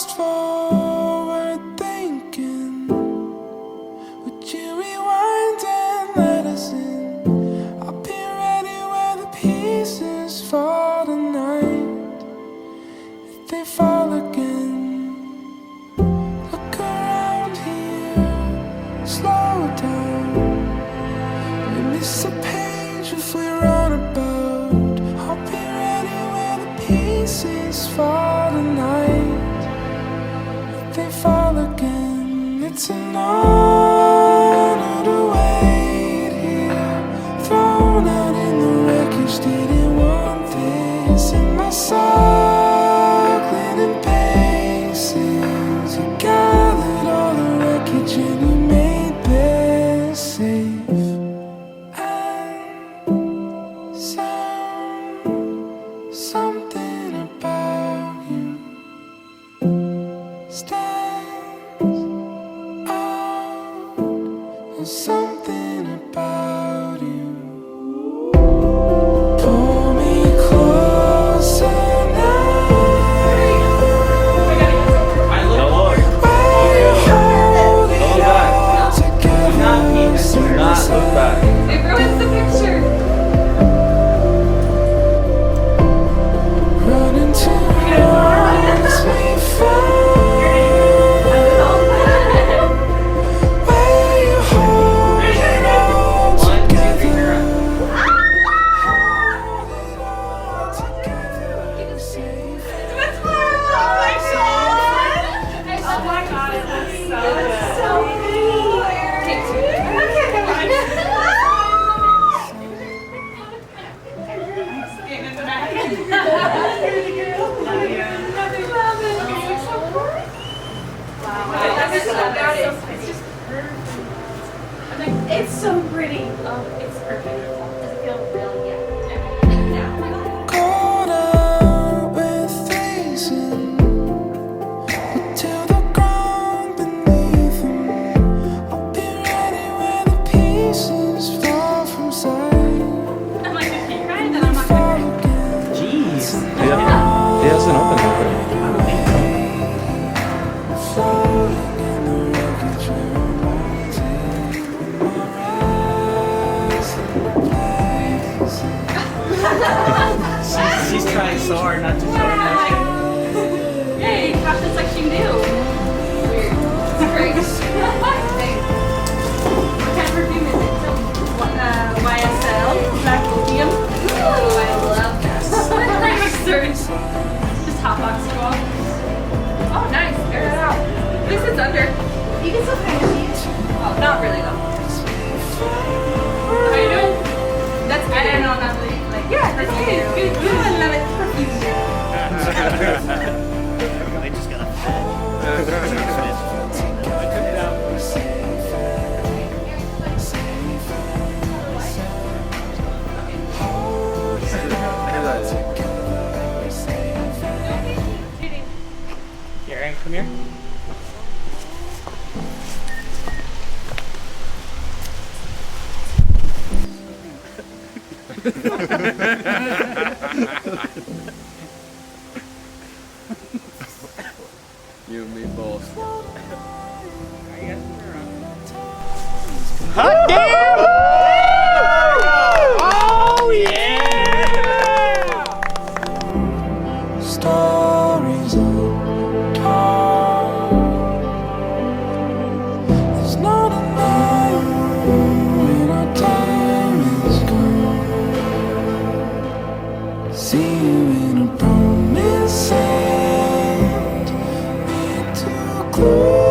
fast forward thinking, would you rewind and let us in? I'll be ready where the pieces fall tonight, if they fall again. Look around here, slow down. We miss a page if we run about. I'll be ready where the pieces fall tonight, if they fall again. It's an honor to wait here, thrown out in the wreckage. Didn't want this in my cycling and paces. You gathered all the wreckage and you made this safe. And something about you stands out. There's something about you. Pull me closer now. Where you hold it all together. It ruins the picture. Running to once we found. Where you hold it all together. Hold it all together. Safe. Oh my god, it looks so good. So it's so pretty. It's perfect. Does it feel real? Yeah. Caught up with facing till the ground beneath them. I'll be ready where the pieces fall from sight. I'm like, if you cry, then I'm not Fall gonna again. Jeez. He hasn't opened it. Floating in the wreckage where I'm rising with my resting place. She's trying so hard not to show emotion. Yay, Tasha's like she knew. Weird. It's great. What kind of perfume is it? YSL, Black Opium. Ooh, I love that. Search. Just hot box scroll. Oh, nice. Air it out. At least it's under. You can still kind of see it. Oh, not really though. How you doing? That's good. I don't know, not really. Like, yeah, that's good. Good. I love it. Perfume. I just got Eryn, come here. You and me both. Hot damn! Oh yeah! Stories untold. There's not a night when our time is gone. See you in a promised land, made too close.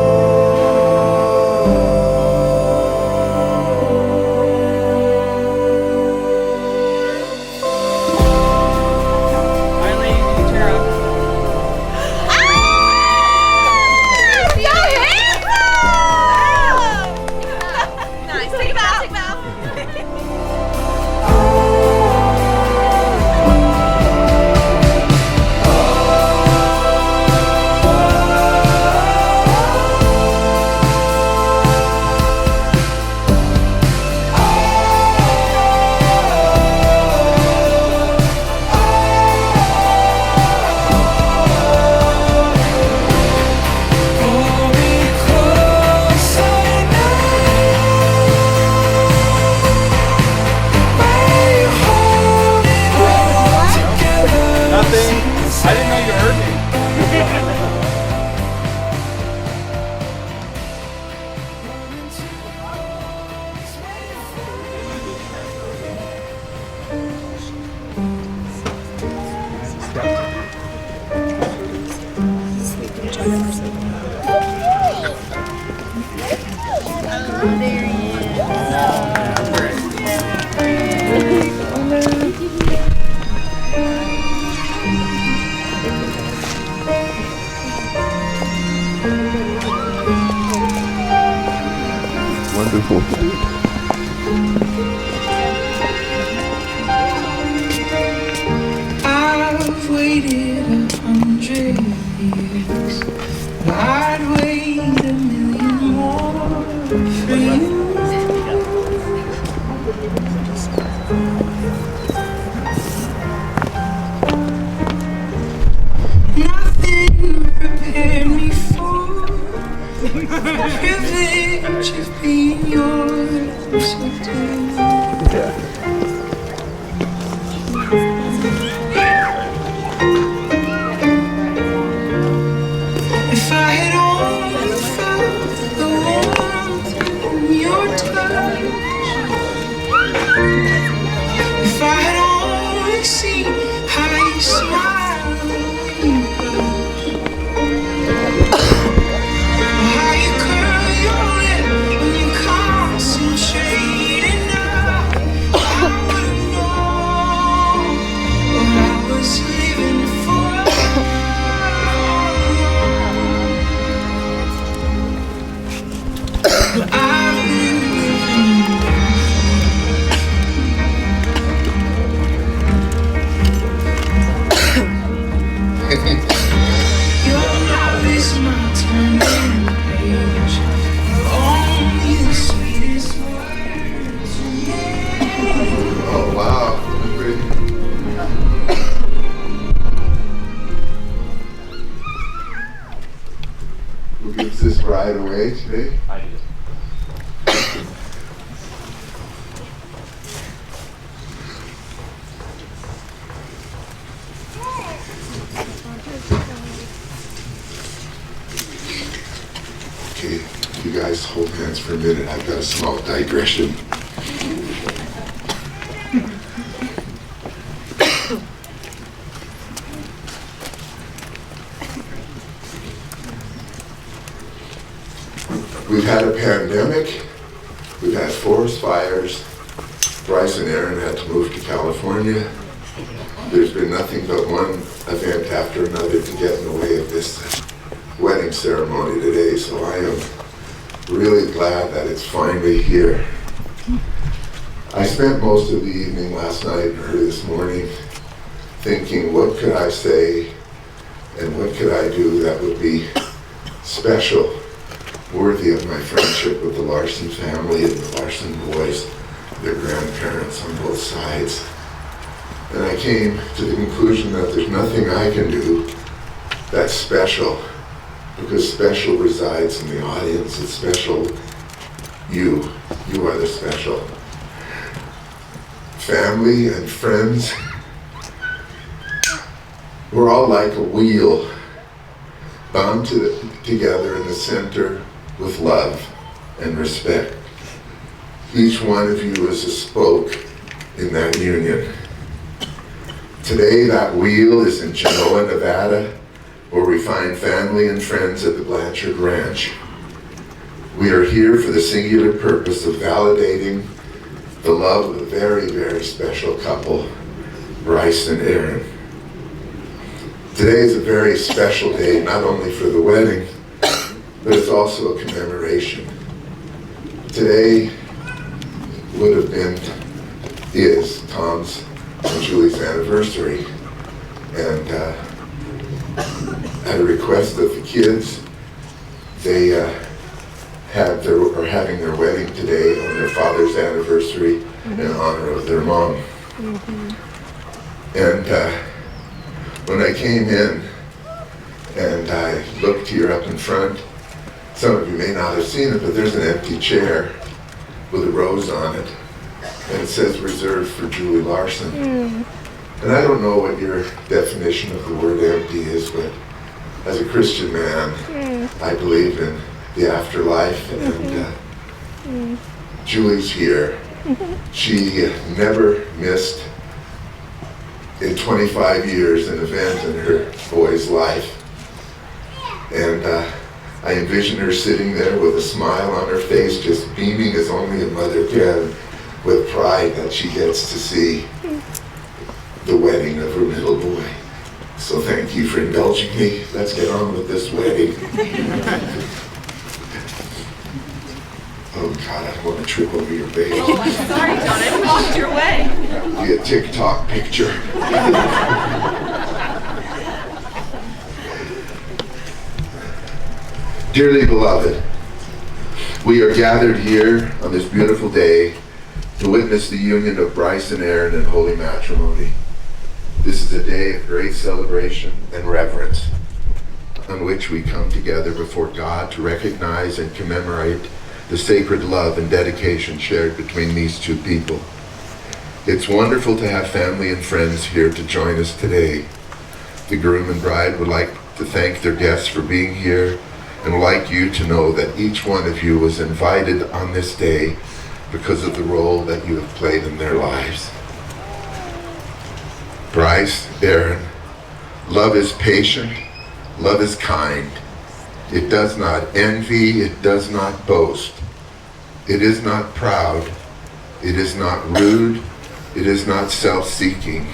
If I had only felt the warmth in your touch, if I had only seen how you smile when you blush, how you curl your lip when you concentrate enough, I would've known what I was living for. Your love is my turning page. Only the sweetest words remain. Oh, wow. Who gives this ride away today? I did. Okay, you guys hold hands for a minute. I've got a small digression. We've had a pandemic, we've had forest fires, Bryce and Eryn had to move to California. There's been nothing but one event after another to get in the way of this wedding ceremony today, so I am really glad that it's finally here. I spent most of the evening last night and early this morning thinking, what could I say and what could I do that would be special, worthy of my friendship with the Larson family and the Larson boys, their grandparents on both sides. And I came to the conclusion that there's nothing I can do that's special, because special resides in the audience. It's special. You are the special. Family and friends, we're all like a wheel bound together in the center with love and respect. Each one of you is a spoke in that union. Today, that wheel is in Genoa, Nevada, where we find family and friends at the Blanchard Ranch. We are here for the singular purpose of validating the love of a very, very special couple, Bryce and Eryn. Today is a very special day, not only for the wedding, but it's also a commemoration. Today would have been, is Tom's and Julie's anniversary. And at a request of the kids, they are having their wedding today on their father's anniversary in honor of their mom. And when I came in and I looked here up in front, some of you may not have seen it, but there's an empty chair with a rose on it, and it says reserved for Julie Larson. And I don't know what your definition of the word empty is, but as a Christian man, I believe in the afterlife, and Julie's here. She never missed in 25 years an event in her boy's life. And I envision her sitting there with a smile on her face, just beaming as only a mother can, with pride that she gets to see the wedding of her little boy. So thank you for indulging me. Let's get on with this wedding. Oh God, I don't want to trip over your baby. Oh, I'm sorry, John. I walked your way. Be a TikTok picture. Dearly beloved, we are gathered here on this beautiful day to witness the union of Bryce and Eryn in holy matrimony. This is a day of great celebration and reverence on which we come together before God to recognize and commemorate the sacred love and dedication shared between these two people. It's wonderful to have family and friends here to join us today. The groom and bride would like to thank their guests for being here and would like you to know that each one of you was invited on this day because of the role that you have played in their lives. Bryce, Eryn, love is patient, love is kind. It does not envy, it does not boast. It is not proud, it is not rude, it is not self-seeking.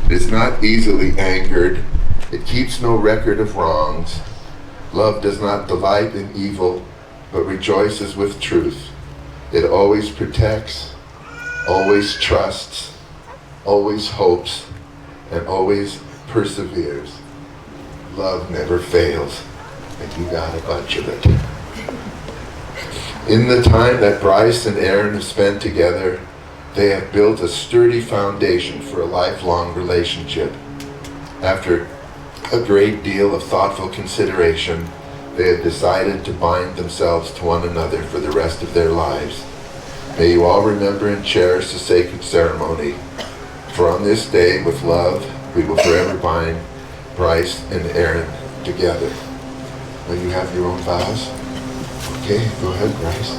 It is not easily angered. It keeps no record of wrongs. Love does not delight in evil, but rejoices with truth. It always protects, always trusts, always hopes, and always perseveres. Love never fails, and you got a bunch of it. In the time that Bryce and Eryn have spent together, they have built a sturdy foundation for a lifelong relationship. After a great deal of thoughtful consideration, they have decided to bind themselves to one another for the rest of their lives. May you all remember and cherish the sacred ceremony. For on this day, with love, we will forever bind Bryce and Eryn together. Will you have your own vows? Okay, go ahead, Bryce.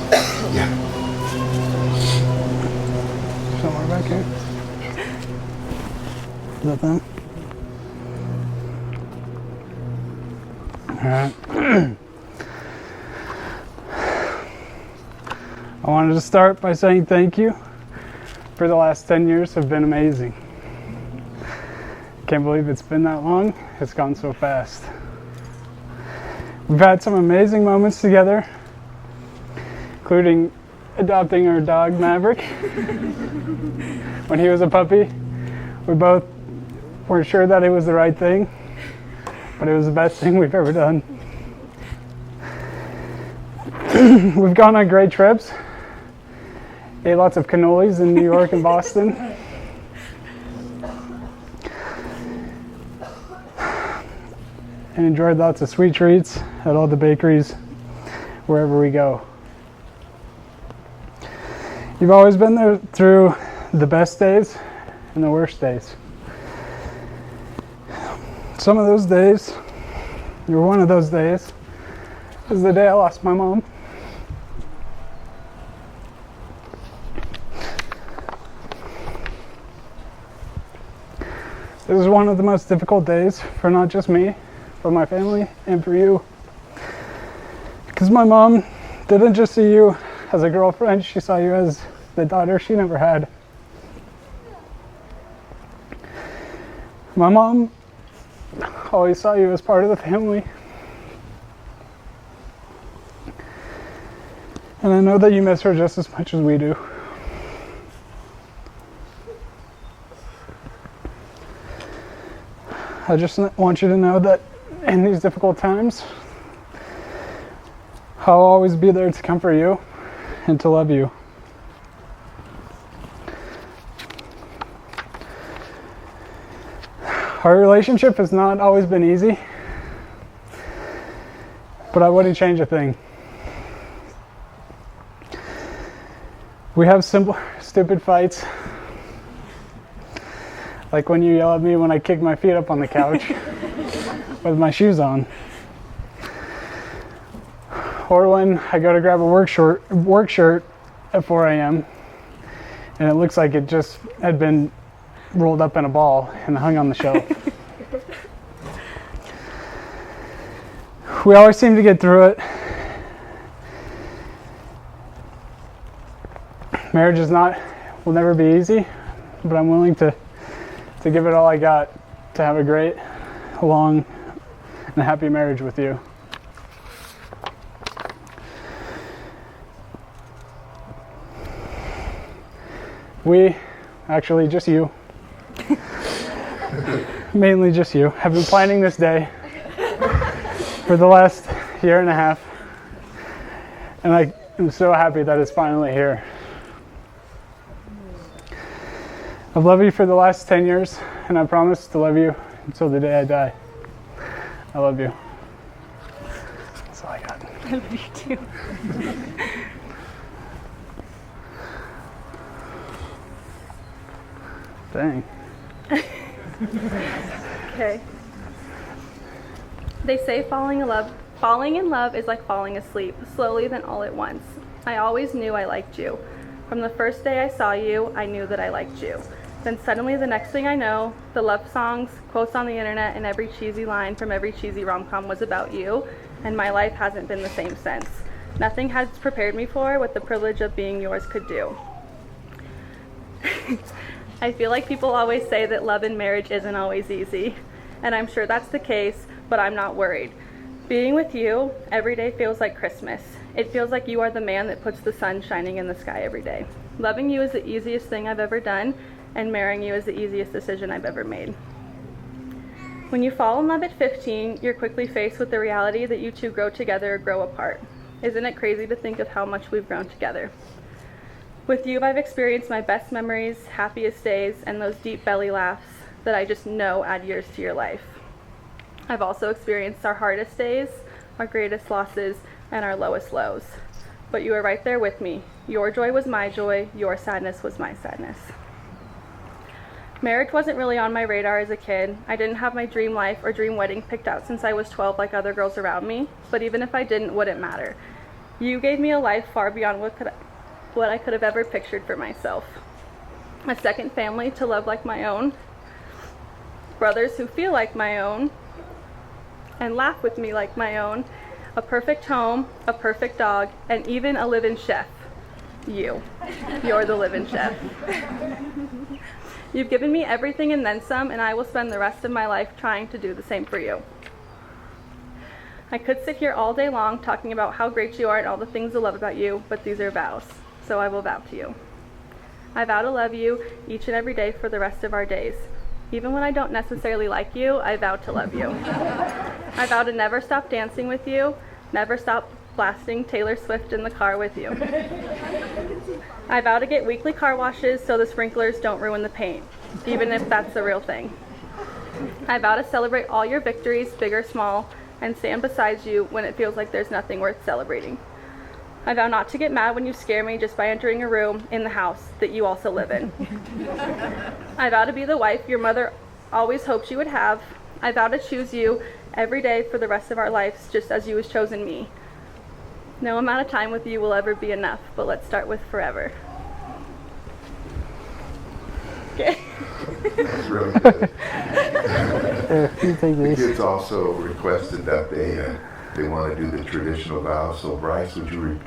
Yeah. Somewhere back here. Is that them? Alright. I wanted to start by saying thank you. For the last 10 years have been amazing. Can't believe it's been that long. It's gone so fast. We've had some amazing moments together, including adopting our dog Maverick. When he was a puppy, we both weren't sure that it was the right thing, but it was the best thing we've ever done. We've gone on great trips, ate lots of cannolis in New York and Boston. And enjoyed lots of sweet treats at all the bakeries, wherever we go. You've always been there through the best days and the worst days. Some of those days, or one of those days, is the day I lost my mom. This is one of the most difficult days for not just me, but my family and for you. Because my mom didn't just see you as a girlfriend, she saw you as the daughter she never had. My mom always saw you as part of the family. And I know that you miss her just as much as we do. I just want you to know that in these difficult times, I'll always be there to comfort you and to love you. Our relationship has not always been easy, but I wouldn't change a thing. We have simple, stupid fights, like when you yell at me when I kick my feet up on the couch with my shoes on. Or when I go to grab a work shirt at 4 a.m. and it looks like it just had been rolled up in a ball and hung on the shelf. We always seem to get through it. Marriage will never be easy, but I'm willing to give it all I got to have a great, long, and happy marriage with you. We, actually just you, mainly just you, have been planning this day for the last year and a half, and I am so happy that it's finally here. I've loved you for the last 10 years, and I promise to love you until the day I die. I love you. That's all I got. I love you too. Dang. Okay. They say falling in love is like falling asleep, slowly then all at once. I always knew I liked you. From the first day I saw you, I knew that I liked you. Then suddenly the next thing I know, the love songs, quotes on the internet, and every cheesy line from every cheesy rom-com was about you, and my life hasn't been the same since. Nothing has prepared me for what the privilege of being yours could do. I feel like people always say that love and marriage isn't always easy, and I'm sure that's the case, but I'm not worried. Being with you every day feels like Christmas. It feels like you are the man that puts the sun shining in the sky every day. Loving you is the easiest thing I've ever done, and marrying you is the easiest decision I've ever made. When you fall in love at 15, you're quickly faced with the reality that you two grow together or grow apart. Isn't it crazy to think of how much we've grown together? With you, I've experienced my best memories, happiest days, and those deep belly laughs that I just know add years to your life. I've also experienced our hardest days, our greatest losses, and our lowest lows. But you were right there with me. Your joy was my joy, your sadness was my sadness. Marriage wasn't really on my radar as a kid. I didn't have my dream life or dream wedding picked out since I was 12 like other girls around me, but even if I didn't, wouldn't matter. You gave me a life far beyond what I could have ever pictured for myself. A second family to love like my own, brothers who feel like my own, and laugh with me like my own, a perfect home, a perfect dog, and even a live-in chef. You. You're the live-in chef. You've given me everything and then some, and I will spend the rest of my life trying to do the same for you. I could sit here all day long talking about how great you are and all the things I love about you, but these are vows, so I will vow to you. I vow to love you each and every day for the rest of our days. Even when I don't necessarily like you, I vow to love you. I vow to never stop dancing with you, never stop blasting Taylor Swift in the car with you. I vow to get weekly car washes so the sprinklers don't ruin the paint, even if that's the real thing. I vow to celebrate all your victories, big or small, and stand beside you when it feels like there's nothing worth celebrating. I vow not to get mad when you scare me just by entering a room in the house that you also live in. I vow to be the wife your mother always hoped you would have. I vow to choose you every day for the rest of our lives, just as you has chosen me. No amount of time with you will ever be enough, but let's start with forever. Okay. That's really good. You take The these. kids also requested that they want to do the traditional vows. So Bryce, would you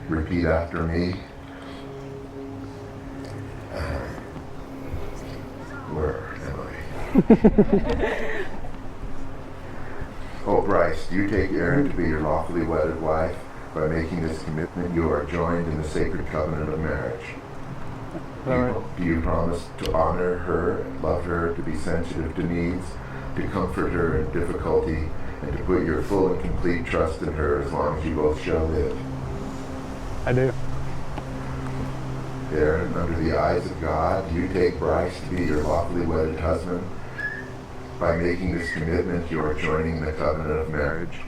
repeat after me? Where am I? Oh, Bryce, do you take Eryn to be your lawfully wedded wife? By making this commitment, you are joined in the sacred covenant of marriage. Do you promise to honor her, love her, to be sensitive to needs, to comfort her in difficulty, and to put your full and complete trust in her as long as you both shall live? I do. Eryn, under the eyes of God, do you take Bryce to be your lawfully wedded husband? By making this commitment, you are joining the covenant of marriage.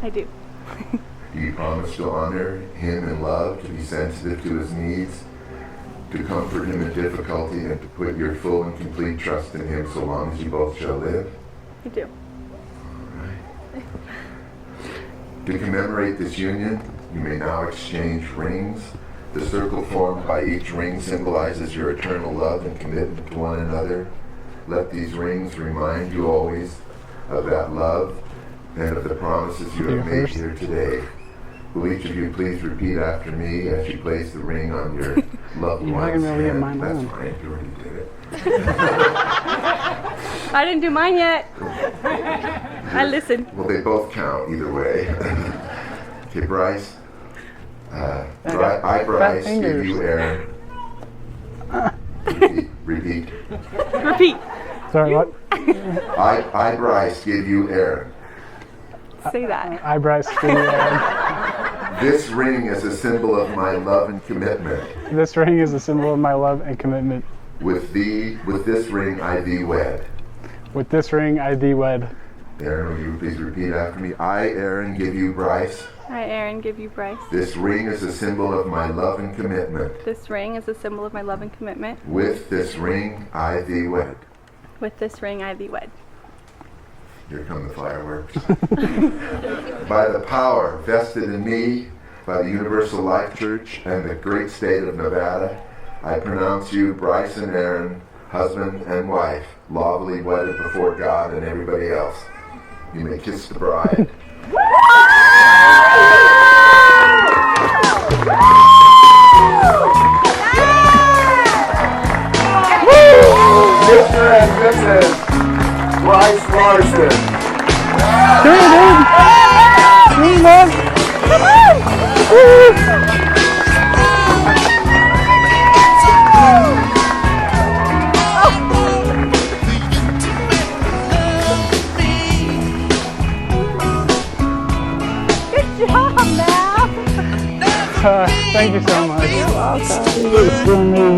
I do. Do you promise to honor him in love, to be sensitive to his needs, to comfort him in difficulty, and to put your full and complete trust in him so long as you both shall live? I do. All right. To commemorate this union, you may now exchange rings. The circle formed by each ring symbolizes your eternal love and commitment to one another. Let these rings remind you always of that love and of the promises you have made here today. Will each of you please repeat after me as you place the ring on your loved You're not one's gonna be able to get hand? mine That's on. fine, you already did it. I didn't do mine yet. I listened. Well, they both count either way. Okay, Bryce. I, Bryce, give fingers. you Eryn. Repeat. Repeat. Sorry, what? I, Bryce, give you Eryn. Say that. I, Bryce, give you Eryn. This ring is a symbol of my love and commitment. This ring is a symbol of my love and commitment. With this ring I thee wed. With this ring, I thee wed. Eryn, will you please repeat after me? I, Eryn, give you Bryce. I, Eryn, give you Bryce. This ring is a symbol of my love and commitment. This ring is a symbol of my love and commitment. With this ring, I thee wed. With this ring, I thee wed. Here come the fireworks. By the power vested in me by the Universal Life Church and the great state of Nevada, I pronounce you, Bryce and Eryn, husband and wife, lawfully wedded before God and everybody else. You may kiss the bride. Mr. and Mrs. Bryce Larson. Thank you so much. You're welcome.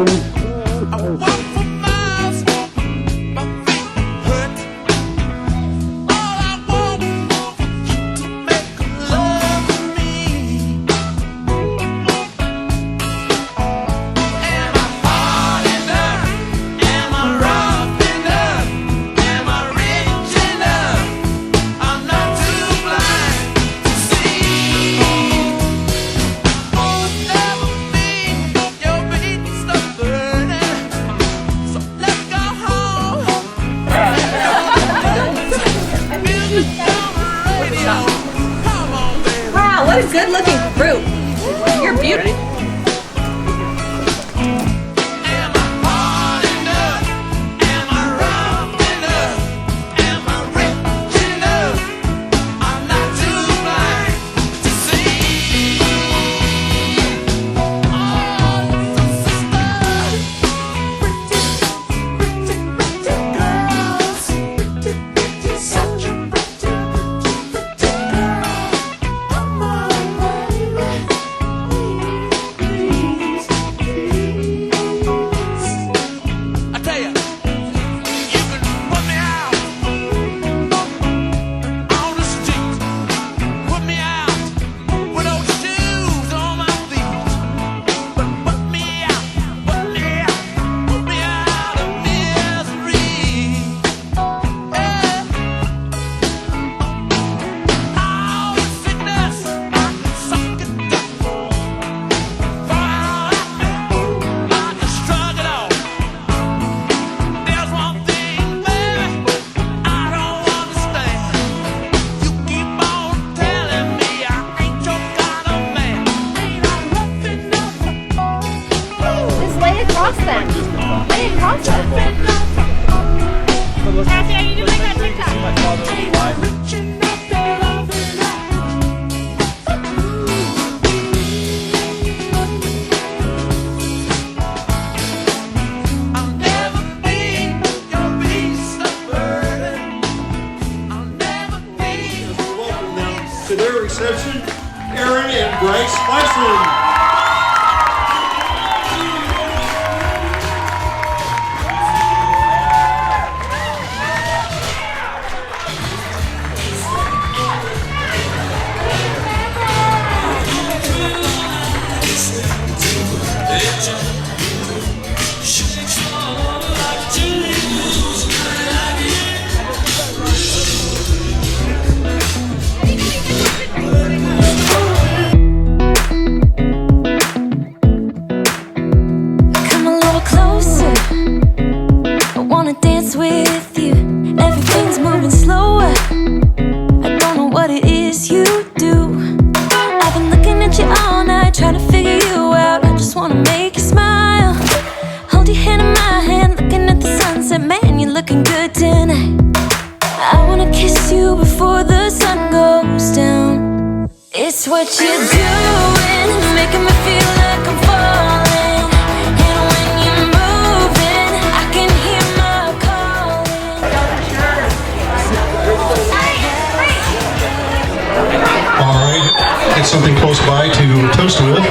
Wow, what a good looking group. You're beautiful. To their reception, Eryn and Bryce Larson. It's what you're doing, making me feel like I'm falling. And when you're moving, I can hear my calling. All right, get something close by to toast with.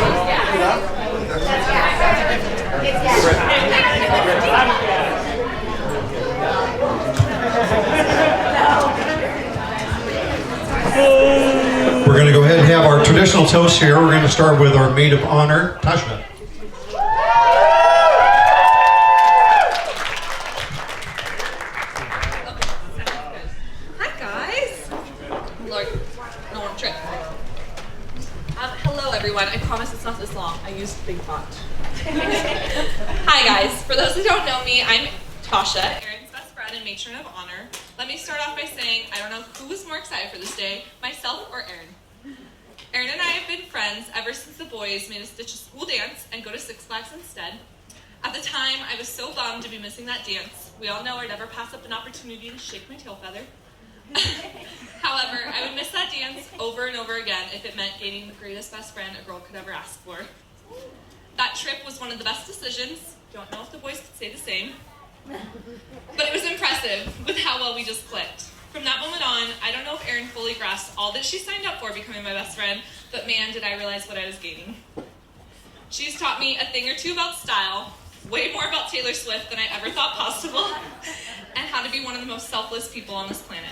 We're going to go ahead and have our traditional traditional toast here. We're going to start with our maid of honor, Tasha. Hi guys. Lord, no one trip. Hello everyone. I promise it's not this long. I used big font. Hi guys. For those who don't know me, I'm Tasha, Eryn's best friend and matron of honor. Let me start off by saying I don't know who was more excited for this day, myself or Eryn. Eryn and I have been friends ever since the boys made us ditch a school dance and go to Six Flags instead. At the time, I was so bummed to be missing that dance. We all know I'd never pass up an opportunity to shake my tail feather. However, I would miss that dance over and over again if it meant gaining the greatest best friend a girl could ever ask for. That trip was one of the best decisions. Don't know if the boys could say the same. But it was impressive with how well we just clicked. From that moment on, I don't know if Eryn fully grasped all that she signed up for becoming my best friend, but man, did I realize what I was gaining. She's taught me a thing or two about style, way more about Taylor Swift than I ever thought possible, and how to be one of the most selfless people on this planet.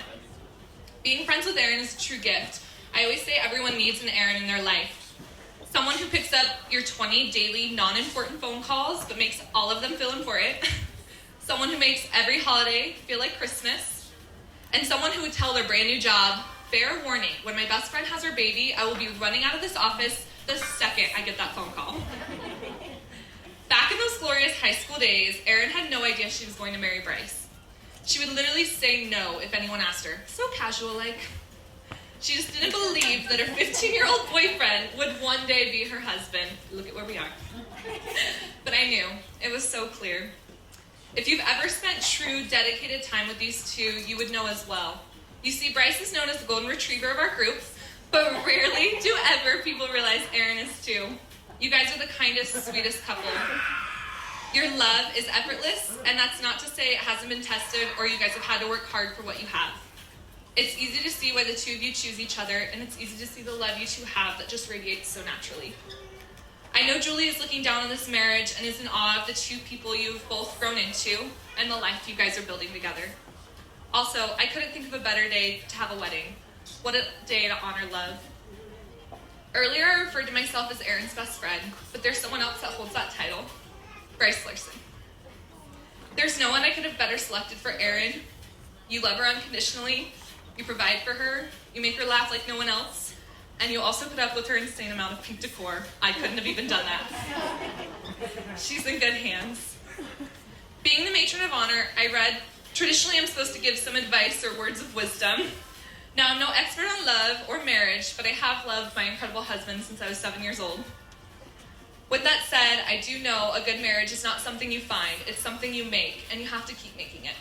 Being friends with Eryn is a true gift. I always say everyone needs an Eryn in their life. Someone who picks up your 20 daily, non-important phone calls, but makes all of them feel important. Someone who makes every holiday feel like Christmas. And someone who would tell their brand new job, fair warning, when my best friend has her baby, I will be running out of this office the second I get that phone call. Back in those glorious high school days, Eryn had no idea she was going to marry Bryce. She would literally say no if anyone asked her, so casual-like. She just didn't believe that her 15-year-old boyfriend would one day be her husband. Look at where we are. But I knew. It was so clear. If you've ever spent true, dedicated time with these two, you would know as well. You see, Bryce is known as the golden retriever of our group, but rarely do ever people realize Eryn is too. You guys are the kindest, sweetest couple. Your love is effortless, and that's not to say it hasn't been tested or you guys have had to work hard for what you have. It's easy to see why the two of you choose each other, and it's easy to see the love you two have that just radiates so naturally. I know Julie is looking down on this marriage and is in awe of the two people you've both grown into and the life you guys are building together. Also, I couldn't think of a better day to have a wedding. What a day to honor love. Earlier, I referred to myself as Eryn's best friend, but there's someone else that holds that title, Bryce Larson. There's no one I could have better selected for Eryn. You love her unconditionally, you provide for her, you make her laugh like no one else, and you also put up with her insane amount of pink decor. I couldn't have even done that. She's in good hands. Being the matron of honor, I read, traditionally I'm supposed to give some advice or words of wisdom. Now, I'm no expert on love or marriage, but I have loved my incredible husband since I was 7 years old. With that said, I do know a good marriage is not something you find, it's something you make, and you have to keep making it.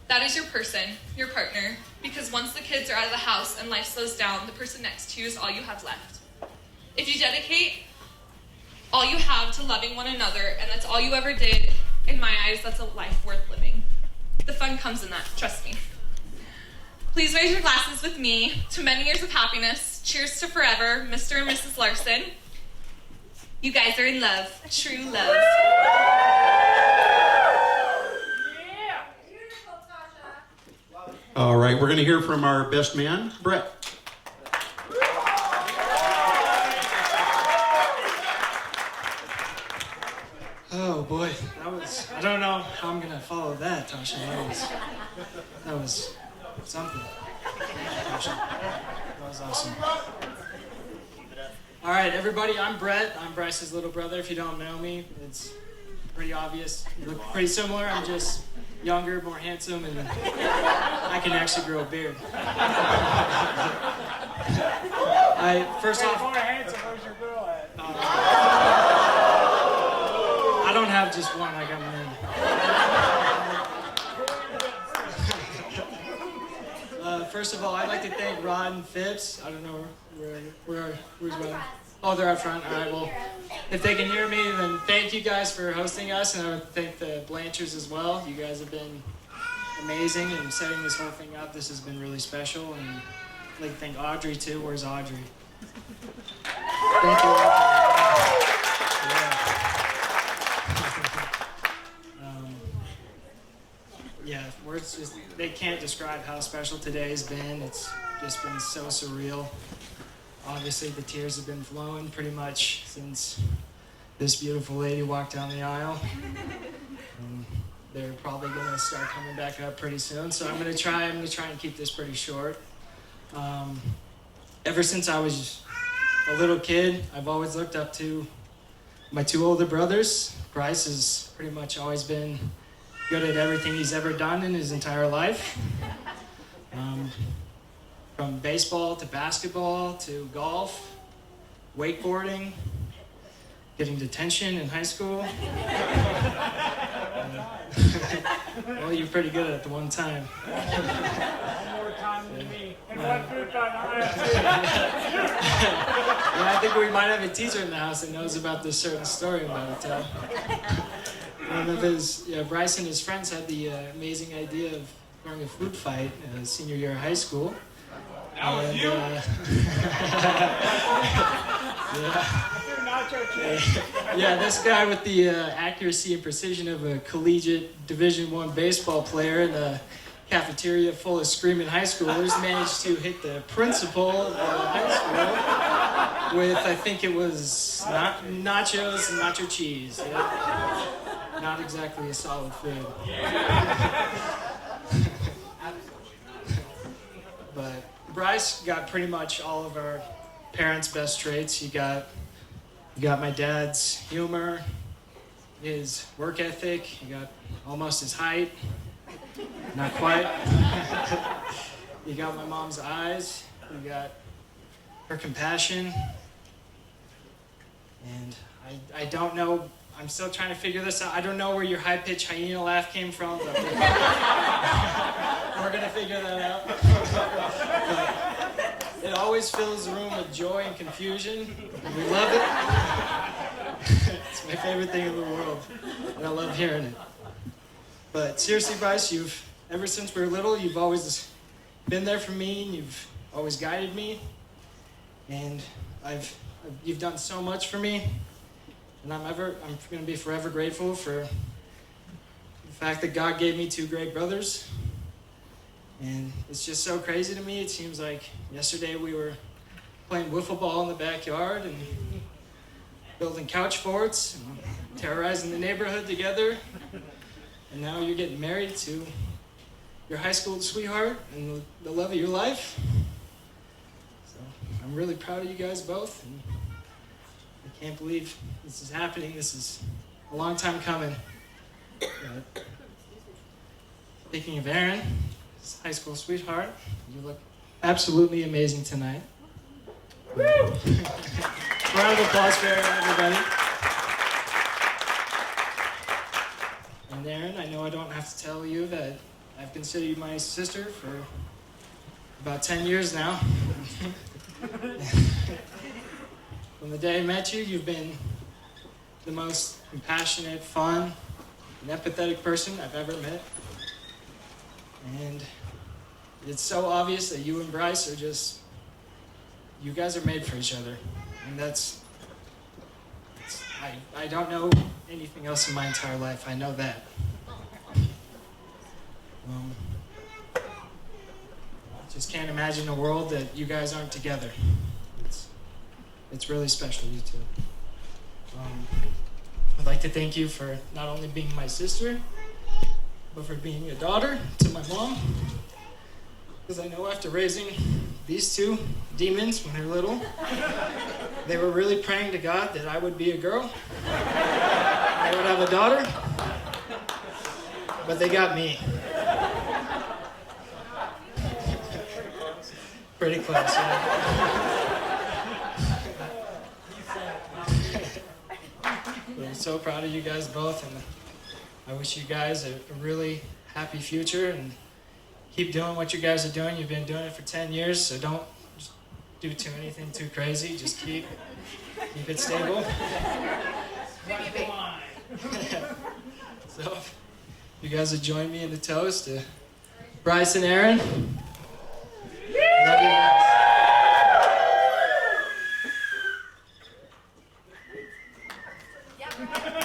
That is your person, your partner, because once the kids are out of the house and life slows down, the person next to you is all you have left. If you dedicate all you have to loving one another, and that's all you ever did, in my eyes, that's a life worth living. The fun comes in that, trust me. Please raise your glasses with me to many years of happiness. Cheers to forever, Mr. and Mrs. Larson. You guys are in love, true love. All right, we're going to hear from our best man, Brett. Oh boy, I don't know how I'm gonna follow that, Tasha. That was something. Tasha, that was awesome. All right, everybody, I'm Brett. I'm Bryce's little brother. If you don't know me, it's pretty obvious. We look pretty similar. I'm just younger, more handsome, and I can actually grow a beard. First off, More handsome, where's your girl at? I don't have just one like I'm in. First of all, I'd like to thank Rod and Phipps. I don't know where's Rod. Oh, they're up front. All right, well, if they can hear me, then thank you guys for hosting us, and I would thank the Blanchards as well. You guys have been amazing in setting this whole thing up. This has been really special, and I'd like to thank Audrey too. Where's Audrey? Thank you. Yeah, words just, they can't describe how special today has been. It's just been so surreal. obviously the tears have been flowing pretty much since this beautiful lady walked down the aisle. They're probably gonna start coming back up pretty soon, so I'm gonna try and keep this pretty short. Ever since I was a little kid, I've always looked up to my two older brothers. Bryce has pretty much always been good at everything he's ever done in his entire life. From baseball to basketball to golf, wakeboarding, getting detention in high school. Well, you're pretty good at it the one time. More time than me. And one food fight. Yeah, I think we might have a teacher in the house that knows about this certain story I'm about to tell. One of Bryce and his friends had the amazing idea of throwing a food fight senior year of high school. That was you. Yeah, this guy with the accuracy and precision of a collegiate Division I baseball player in a cafeteria full of screaming high schoolers managed to hit the principal of the high school with, I think it was nachos and nacho cheese. Yeah. Not exactly a solid food. But Bryce got pretty much all of our parents' best traits. You got my dad's humor, his work ethic, you got almost his height. Not quite. You got my mom's eyes, you got her compassion. And I don't know, I'm still trying to figure this out. I don't know where your high-pitched hyena laugh came from, but we're gonna figure that out. But it always fills the room with joy and confusion. We love it. It's my favorite thing in the world, and I love hearing it. But seriously, Bryce, ever since we were little, you've always been there for me, and you've always guided me, and you've done so much for me, and I'm going to be forever grateful for the fact that God gave me two great brothers. And it's just so crazy to me. It seems like yesterday we were playing wiffle ball in the backyard and building couch forts and terrorizing the neighborhood together. And now you're getting married to your high school sweetheart and the love of your life. So I'm really proud of you guys both. And I can't believe this is happening. This is a long time coming. But speaking of Eryn, his high school sweetheart, you look absolutely amazing tonight. Woo! Round of applause for Eryn, everybody. And Eryn, I know I don't have to tell you that I've considered you my sister for about 10 years now. From the day I met you, you've been the most compassionate, fun, and empathetic person I've ever met. And it's so obvious that you and Bryce are you guys are made for each other. And I don't know anything else in my entire life. I know that. I just can't imagine a world that you guys aren't together. It's really special, you two. I'd like to thank you for not only being my sister, but for being a daughter to my mom. Because I know after raising these two demons when they were little, they were really praying to God that I would be a girl. I would have a daughter. But they got me. Pretty close, yeah. I'm so proud of you guys both, and I wish you guys a really happy future, and keep doing what you guys are doing. You've been doing it for 10 years, so don't just do anything too crazy. Just keep it stable. So, you guys would join me in the toast to Bryce and Eryn. Love you guys.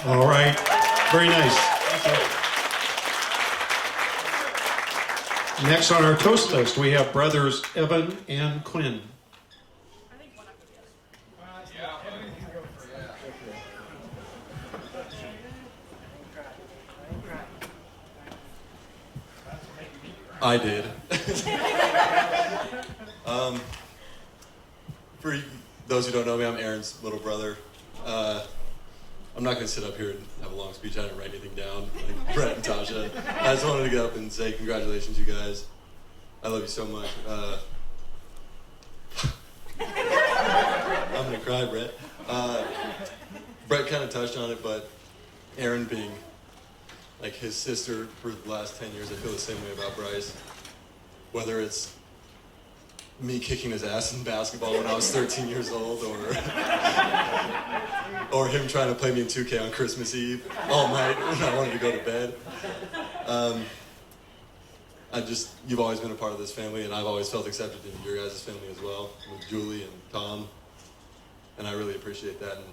All right. Very nice. Next on our toast list, we have brothers Evan and Quinn. I did. For those who don't know me, I'm Aaron's little brother. I'm not going to sit up here and have a long speech. I didn't write anything down like Brett and Tasha. I just wanted to get up and say congratulations, you guys. I love you so much. I'm going to cry, Brett. Brett kind of touched on it, but Eryn being like his sister for the last 10 years, I feel the same way about Bryce. Whether it's me kicking his ass in basketball when I was 13 years old, or him trying to play me in 2K on Christmas Eve all night when I wanted to go to bed. You've always been a part of this family, and I've always felt accepted in your guys' family as well, with Julie and Tom, and I really appreciate that. And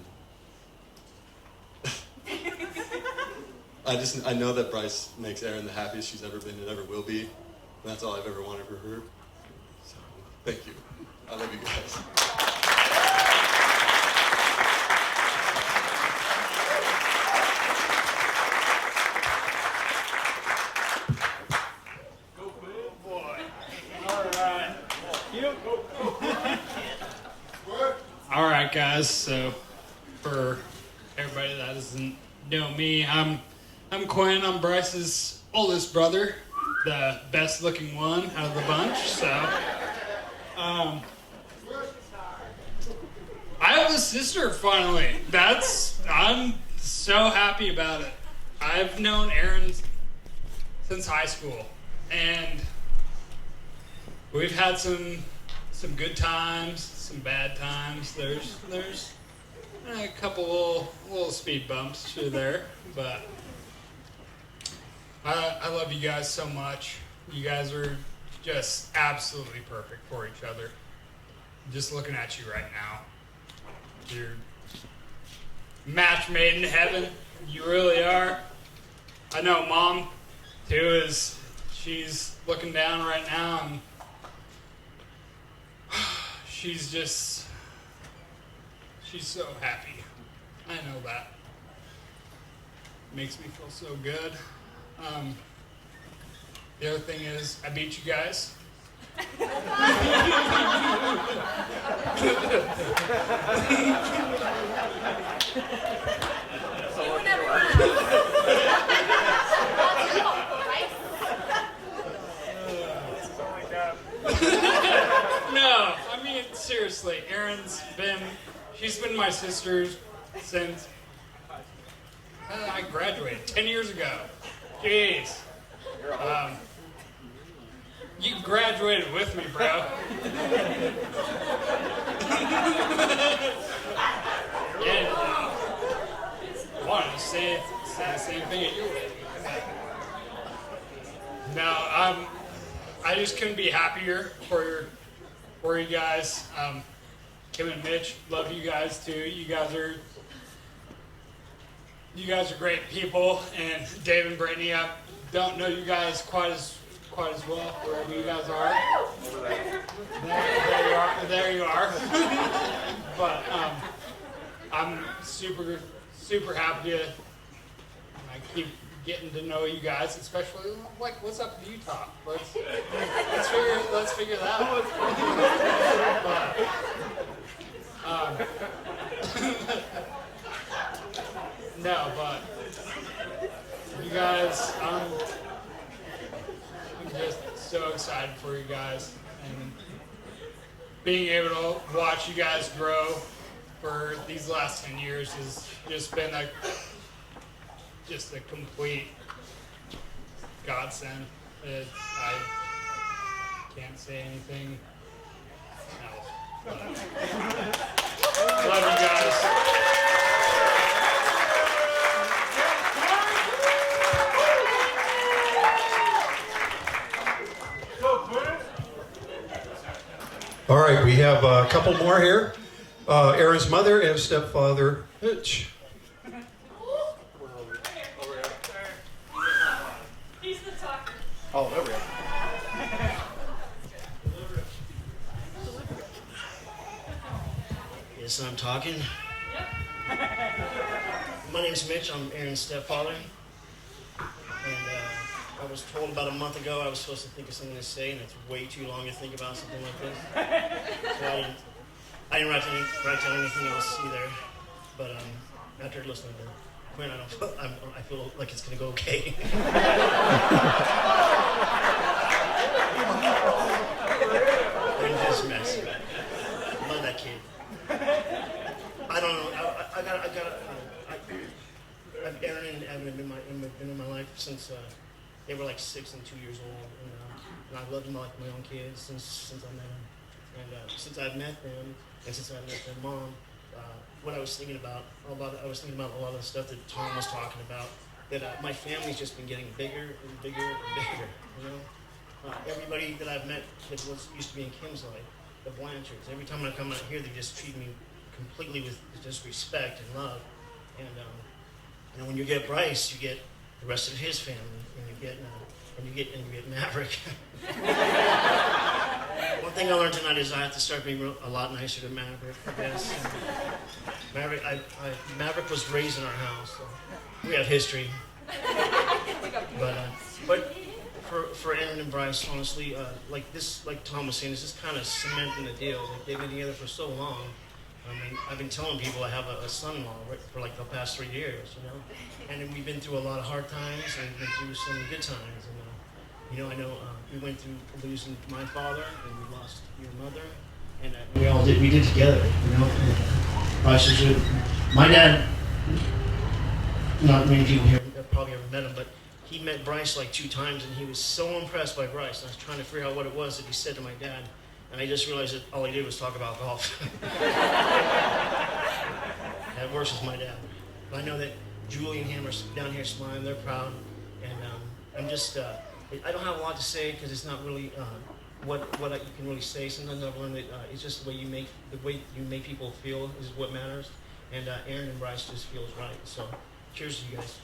I know that Bryce makes Eryn the happiest she's ever been and ever will be, and that's all I've ever wanted for her. So, thank you. I love you guys. All right, guys. So, for everybody that doesn't know me, I'm Quinn. I'm Bryce's oldest brother, the best-looking one out of the bunch. So, I have a sister finally. I'm so happy about it. I've known Eryn since high school, and we've had some good times, some bad times. There's a couple little speed bumps through there, but I love you guys so much. You guys are just absolutely perfect for each other. Just looking at you right now, you're match made in heaven. You really are. I know Mom too she's looking down right now, and she's so happy. I know that. Makes me feel so good. The other thing is, I beat you guys. No, I mean, seriously, she's been my sister since I graduated 10 years ago. Jeez. You graduated with me, bro. And I wanted to say the same thing at your wedding. No, I just couldn't be happier for you guys. Kim and Mitch, love you guys too. You guys are great people, and Dave and Brittany, I don't know you guys quite as well, wherever you guys are. There you are. But I'm super happy to keep getting to know you guys, especially like what's up with Utah. Let's figure that out. But you guys, I'm just so excited for you guys, and being able to watch you guys grow for these last 10 years has just been a complete godsend. I can't say anything else. Love you guys. All right, we have a couple more here. Eryn's mother and stepfather, Mitch. He's the talker. Oh, there we go. Yes, I'm talking. Yep. My name's Mitch. I'm Eryn's stepfather. And I was told about a month ago I was supposed to think of something to say, and it's way too long to think about something like this. So I didn't write down anything else either. But after listening to Quinn, I feel like it's gonna go okay. I'm just messing. Love that kid. I don't know. Eryn and Evan have been in my life since they were like 6 and 2 years old, and I've loved them like my own kids since I met them. And since I've met them, and since I met their mom, what I was thinking about a lot of the stuff that Tom was talking about. That my family's just been getting bigger and bigger and bigger. You know, everybody that I've met that used to be in Kim's life, the Blanchards. Every time I come out here, they just treat me completely with just respect and love. And when you get Bryce, you get the rest of his family, and you get Maverick. One thing I learned tonight is I have to start being a lot nicer to Maverick, I guess. Maverick was raised in our house, so we have history. But for Eryn and Bryce, honestly, like Tom was saying, this is kind of cementing the deal. Like they've been together for so long. I mean, I've been telling people I have a son-in-law for like the past 3 years, you know. And then we've been through a lot of hard times and we've been through some good times. And I know we went through losing my father and we lost your mother, and we did together, you know. Bryce is my dad. Not many people here have probably ever met him, but he met Bryce like 2 times, and he was so impressed by Bryce. And I was trying to figure out what it was that he said to my dad, and I just realized that all he did was talk about golf. That works with my dad. But I know that Julie and him are down here smiling; they're proud, and I'm just. I don't have a lot to say because it's not really what you can really say. Sometimes I've learned that it's just the way you make people feel is what matters. And Eryn and Bryce just feels right. So, cheers to you guys.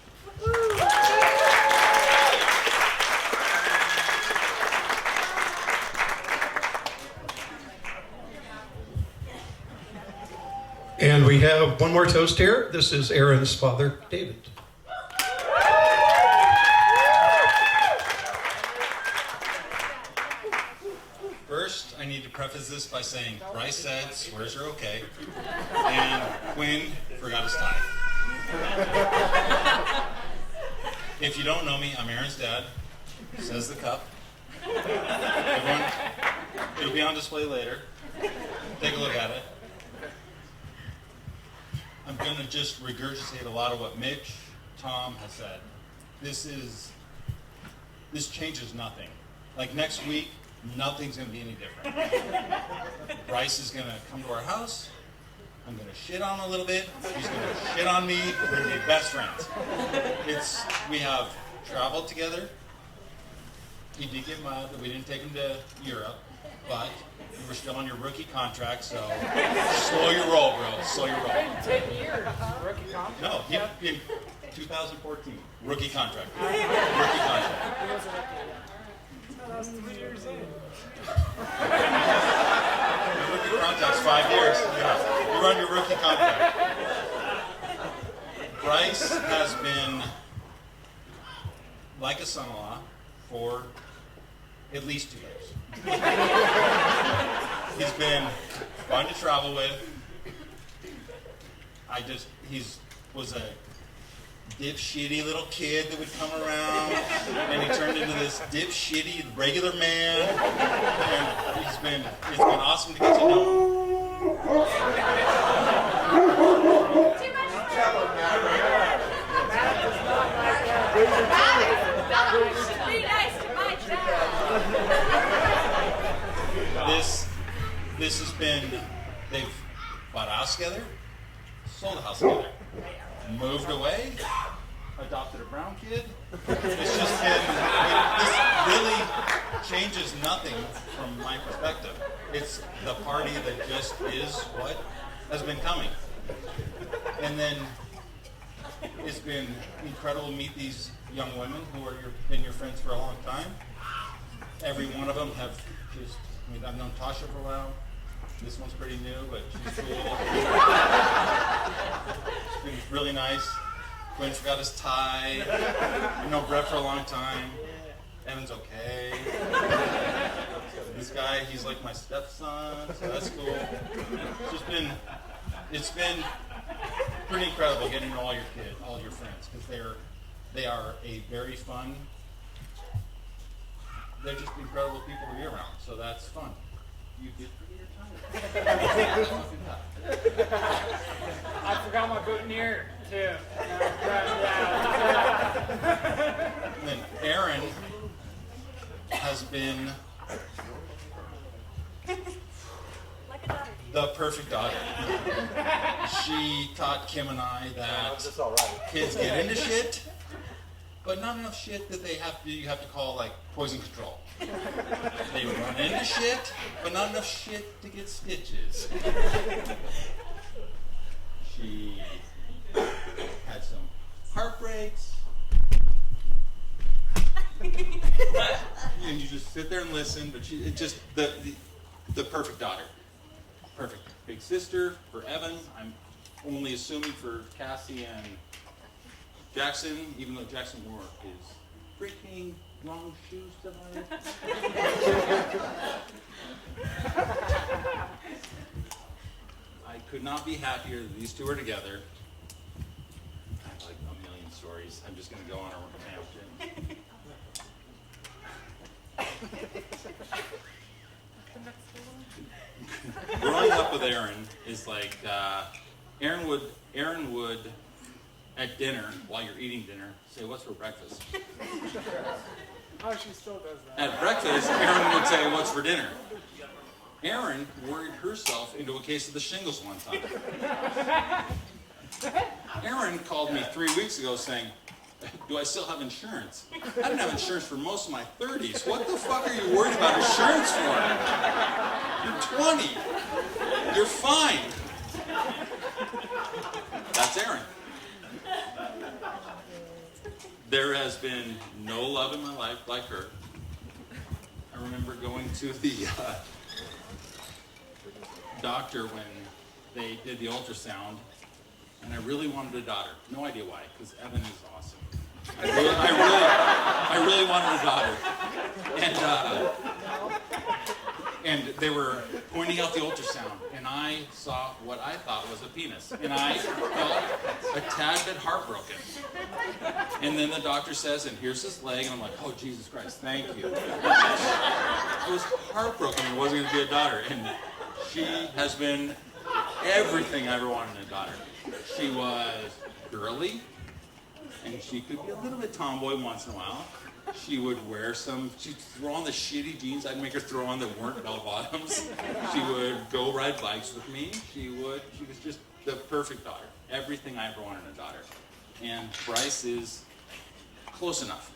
And we have one more toast here. This is Eryn's father, David. First, I need to preface this by saying Bryce said swears are okay, and Quinn forgot his tie. If you don't know me, I'm Eryn's dad. Says the cup. Everyone, it'll be on display later. Take a look at it. I'm going to just regurgitate a lot of what Mitch, Tom has said. This changes nothing. Like next week, nothing's going to be any different. Bryce is going to come to our house. I'm going to shit on him a little bit. He's going to shit on me. We're going to be best friends. We have traveled together. He did get mad that we didn't take him to Europe, but you were still on your rookie contract, so slow your roll, bro. Slow your roll. 10 years. Rookie contract? No, in 2014. Rookie contract. Rookie contract. That was 3 years in. Your rookie contract's 5 years. Yeah. You're on your rookie contract. Bryce has been like a son-in-law for at least 2 years. He's been fun to travel with. He was a dipshitty little kid that would come around, and he turned into this dipshitty regular man. And it's been awesome to get to know This has been, they've bought a house together, sold a house together, moved away, adopted a brown kid. It's just been, this really changes nothing from my perspective. It's the party that just is what has been coming. And then it's been incredible to meet these young women who are been your friends for a long time. Every one of them have just, I've known Tasha for a while. This one's pretty new, but she's cool. It's been really nice. Quinn forgot his tie. I've known Brett for a long time. Evan's okay. This guy, he's like my stepson, so that's cool. It's been pretty incredible getting to know all your kids, all your friends, because they are a very fun. They're just incredible people to be around, so that's fun. You did pretty tired. I forgot my boutonniere too. And then Eryn has been the perfect daughter. She taught Kim and I that kids get into shit, but not enough shit that you have to call like poison control. They run into shit, but not enough shit to get stitches. She had some heartbreaks. And you just sit there and listen, but it's just the perfect daughter. Perfect big sister for Evan. I'm only assuming for Cassie and Jackson, even though Jackson wore his freaking wrong shoes tonight. I could not be happier that these two are together. I have like a million stories. I'm just going to go on a tangent. Growing up with Eryn is like Eryn would at dinner, while you're eating dinner, say, "What's for breakfast?" Oh, she still does that. At breakfast, Eryn would say, "What's for dinner?" Eryn worried herself into a case of the shingles one time. Eryn called me 3 weeks ago saying, "Do I still have insurance?" I didn't have insurance for most of my 30s. What the fuck are you worried about insurance for? You're 20. You're fine. That's Eryn. There has been no love in my life like her. I remember going to the doctor when they did the ultrasound, and I really wanted a daughter. No idea why, because Evan is awesome. I really wanted a daughter. And they were pointing out the ultrasound, and I saw what I thought was a penis. And I felt a tad bit heartbroken. And then the doctor says, "And here's his leg," and I'm like, "Oh, Jesus Christ, thank you." I was heartbroken it wasn't going to be a daughter. And she has been everything I ever wanted in a daughter. She was girly, and she could be a little bit tomboy once in a while. She would she'd throw on the shitty jeans I'd make her throw on that weren't bell bottoms. She would go ride bikes with me. She was just the perfect daughter. Everything I ever wanted in a daughter. And Bryce is close enough.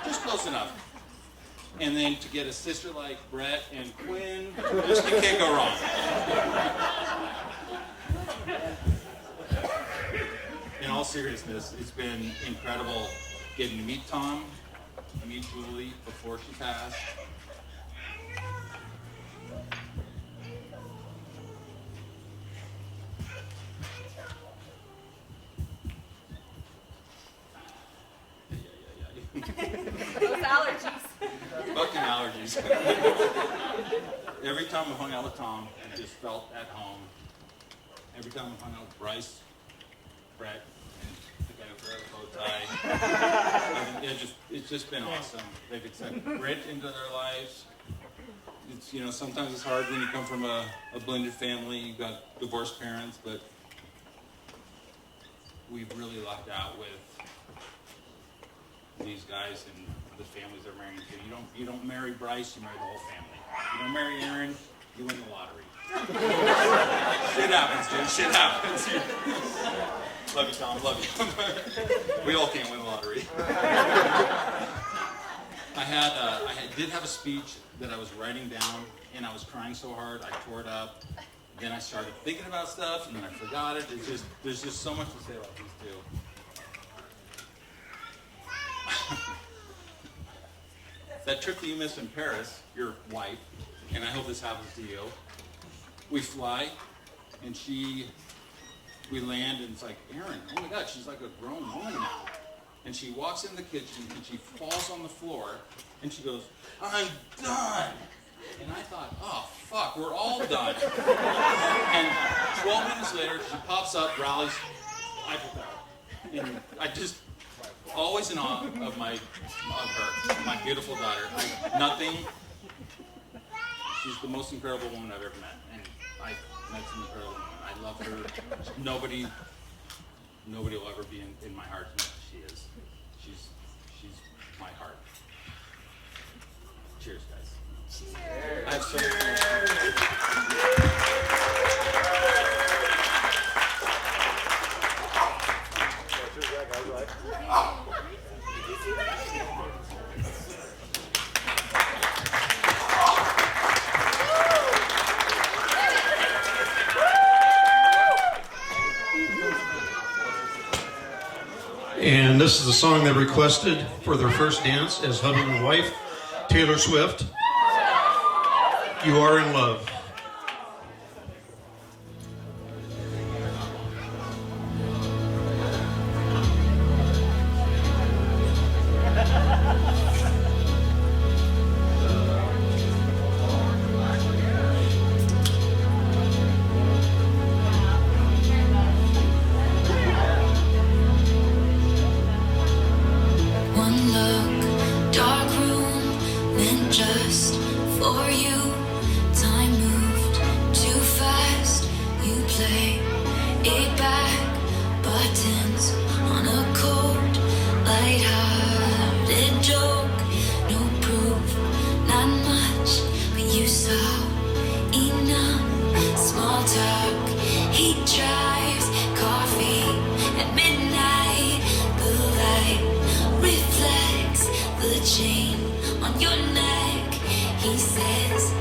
Just close enough. And then to get a sister like Brett and Quinn, just you can't go wrong. In all seriousness, it's been incredible getting to meet Tom, meet Julie before she passed. Those allergies. Fucking allergies. Every time I hung out with Tom, I just felt at home. Every time I hung out with Bryce, Brett, and the guy who wears a bow tie, it's just been awesome. They've accepted grit into their lives. It's sometimes it's hard when you come from a blended family. You've got divorced parents, but we've really lucked out with these guys and the families they're marrying to. You don't marry Bryce, you marry the whole family. You don't marry Eryn, you win the lottery. Shit happens, dude. Shit happens. Love you, Tom. Love you. We all can't win the lottery. I did have a speech that I was writing down, and I was crying so hard I tore it up. Then I started thinking about stuff, and then I forgot it. There's just so much to say about these two. That trip that you missed in Paris, your wife, and I hope this happens to you. We fly, and we land, and it's like, Eryn, oh my God, she's like a grown woman now. And she walks in the kitchen and she falls on the floor and she goes, "I'm done." And I thought, oh fuck, we're all done. And 12 minutes later, she pops up, rallies, Eiffel Tower. And I just, always in awe of her, my beautiful daughter. She's the most incredible woman I've ever met. And I've met some incredible women. I love her. Nobody will ever be in my heart as much as she is. She's my heart. Cheers, guys. Cheers. I have so And this is the song they requested for their first dance as husband and wife, Taylor Swift. You Are in Love. One look, dark room, meant just for you. Time moved too fast. You play it back. Buttons on a cold, light-hearted joke. No proof, not much, but you saw enough. Small talk, he drives. Coffee at midnight. The light reflects the chain on your neck. He says,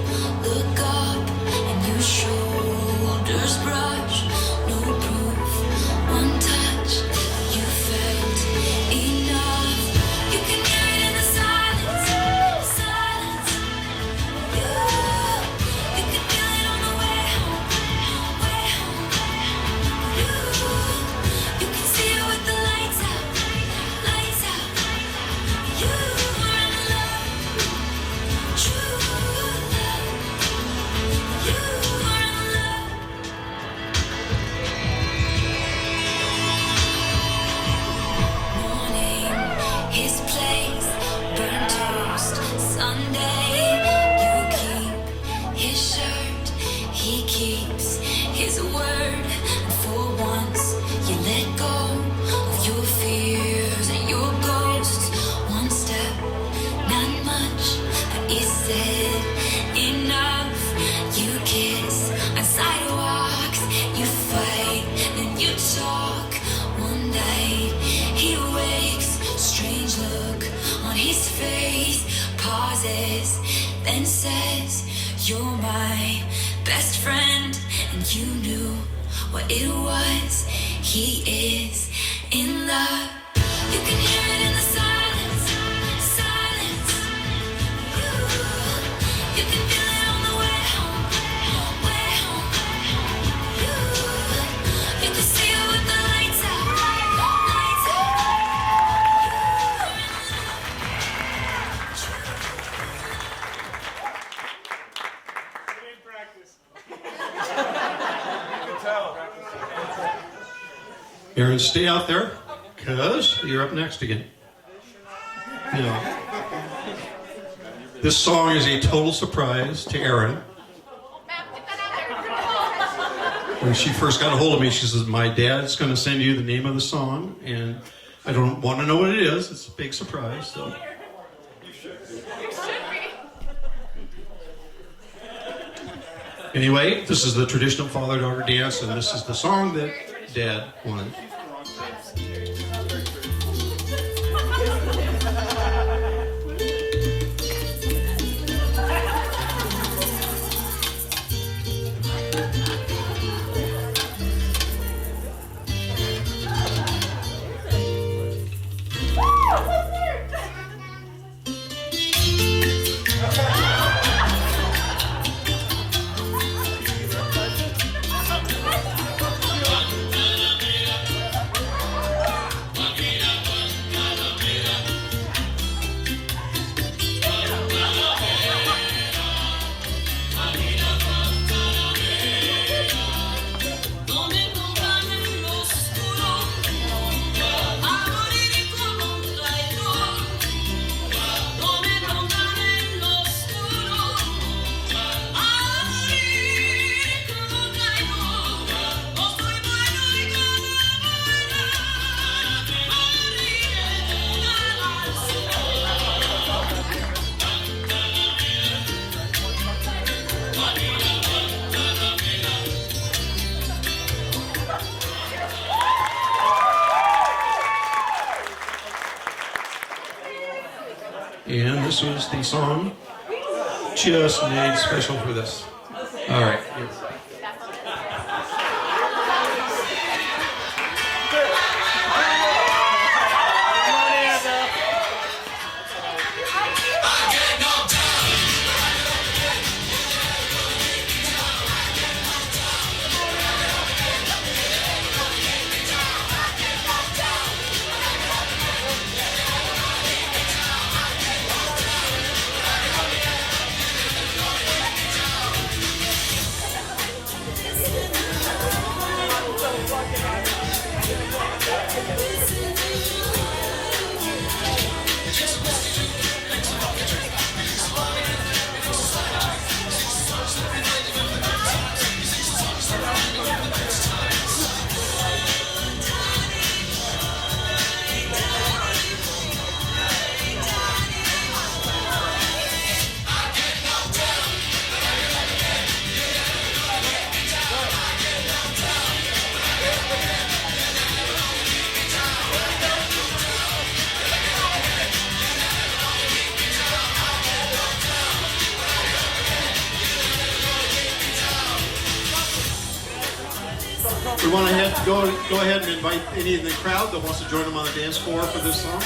look up, and your shoulders brush. No proof, one touch, you felt enough. You can hear it in the silence, silence. You can feel it on the way home, way home. You can see it with the lights out, lights out. You are in love, true love. You are in love. Morning, his place, burnt toast, Sunday. You keep his shirt, he keeps his word. And for once, you let go of your fears and your ghosts. One step, not much, but it said enough. You kiss on sidewalks, you fight, then you talk. One night, he wakes, strange look on his face, pauses, then says, you're my best friend. And you knew what it was. He is in love. You can hear it in the silence, silence. You can feel it on the way home, way home. You can see it with the lights out, lights Eryn, stay out there, because you're up next again. Yeah. This song is a total surprise to Eryn. When she first got a hold of me, she says, my dad's going to send you the name of the song, and I don't want to know what it is. It's a big surprise. So. Anyway, this is the traditional father-daughter dance, and this is the song that Dad wanted. And this was the song just made special for this. All right. Here. We want to go ahead and invite any in the crowd that wants to join them on the dance floor for this song.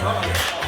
Bye.